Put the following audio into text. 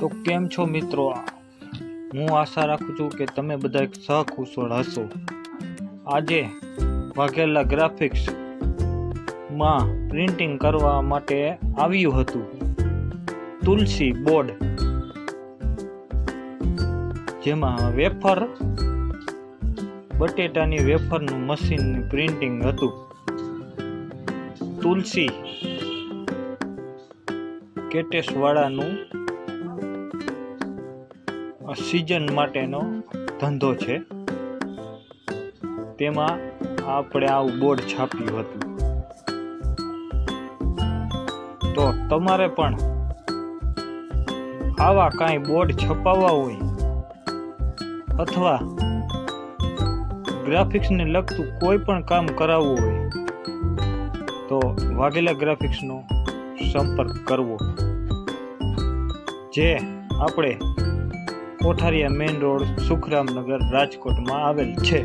તો કેમ છો મિત્રો? હું આશા રાખું છું કે તમે બધા સહકુશળ હશો. આજે વાઘેલા ગ્રાફિક્સ માં પ્રિન્ટિંગ કરવા માટે આવ્યું હતું તુલસી બોર્ડ, જેમાં વેફર બટેટાની વેફરનું મશીનનું પ્રિન્ટિંગ હતું. તુલસી કેટેસ વાળાનું સિઝન માટેનો ધંધો છે. તેમાં આપણે આવું બોર્ડ છાપ્યું હતું. તો તમારે પણ આવા કાંઈ બોર્ડ છપાવવા હોય અથવા ગ્રાફિક્સને લગતું કોઈ પણ કામ કરાવવું હોય તો વાઘેલા ગ્રાફિક્સનો સંપર્ક કરવો, જે આપણે કોઠારિયા મેઇન રોડ, સુખરામનગર, રાજકોટમાં આવેલ છે.